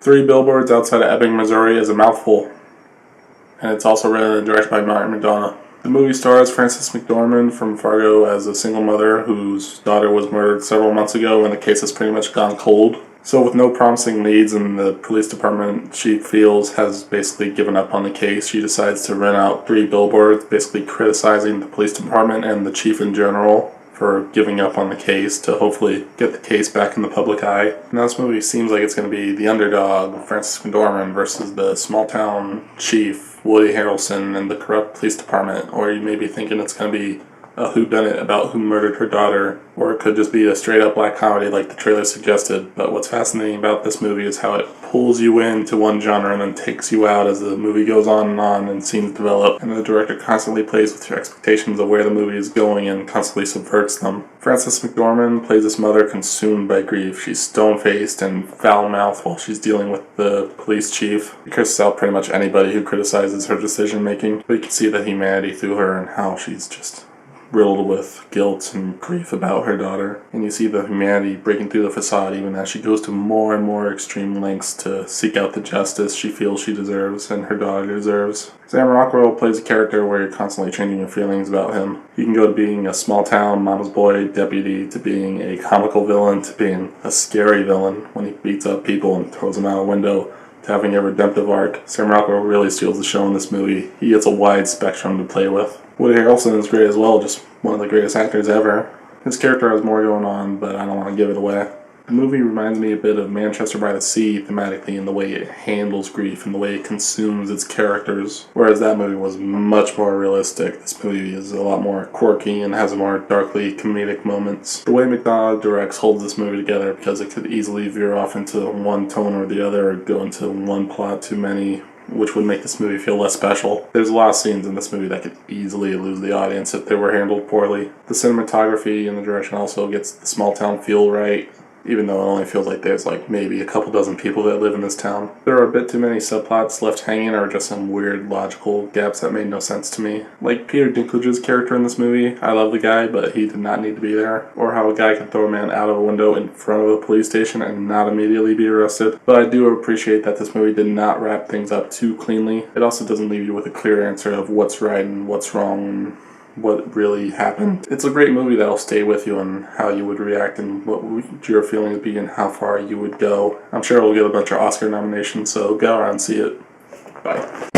Three Billboards Outside of Ebbing, Missouri is a mouthful, and it's also written and directed by Martin McDonough. The movie stars Frances McDormand from Fargo as a single mother whose daughter was murdered several months ago, and the case has pretty much gone cold. So with no promising leads, and the police department she feels has basically given up on the case, she decides to rent out three billboards, basically criticizing the police department and the chief in general for giving up on the case to hopefully get the case back in the public eye. Now this movie seems like it's going to be the underdog, Frances McDormand, versus the small-town chief, Woody Harrelson, and the corrupt police department. Or you may be thinking it's going to be a whodunit about who murdered her daughter, or it could just be a straight-up black comedy like the trailer suggested. But what's fascinating about this movie is how it pulls you into one genre and then takes you out as the movie goes on and scenes develop, and the director constantly plays with your expectations of where the movie is going and constantly subverts them. Frances McDormand plays this mother consumed by grief. She's stone-faced and foul-mouthed while she's dealing with the police chief. She curses out pretty much anybody who criticizes her decision-making, but you can see the humanity through her and how she's just riddled with guilt and grief about her daughter. And you see the humanity breaking through the facade even as she goes to more and more extreme lengths to seek out the justice she feels she deserves and her daughter deserves. Sam Rockwell plays a character where you're constantly changing your feelings about him. You can go to being a small-town mama's boy deputy, to being a comical villain, to being a scary villain when he beats up people and throws them out a window, to having a redemptive arc. Sam Rockwell really steals the show in this movie. He gets a wide spectrum to play with. Woody Harrelson is great as well, just one of the greatest actors ever. His character has more going on, but I don't want to give it away. The movie reminds me a bit of Manchester by the Sea thematically in the way it handles grief and the way it consumes its characters, whereas that movie was much more realistic. This movie is a lot more quirky and has more darkly comedic moments. The way McDonough directs holds this movie together because it could easily veer off into one tone or the other, or go into one plot too many, which would make this movie feel less special. There's a lot of scenes in this movie that could easily lose the audience if they were handled poorly. The cinematography and the direction also gets the small town feel right, even though it only feels like there's maybe a couple dozen people that live in this town. There are a bit too many subplots left hanging, or just some weird logical gaps that made no sense to me. Like Peter Dinklage's character in this movie, I love the guy, but he did not need to be there. Or how a guy can throw a man out of a window in front of a police station and not immediately be arrested. But I do appreciate that this movie did not wrap things up too cleanly. It also doesn't leave you with a clear answer of what's right and what's wrong and what really happened. It's a great movie that'll stay with you and how you would react and what would your feelings be and how far you would go. I'm sure it'll get a bunch of Oscar nominations, so go around and see it. Bye.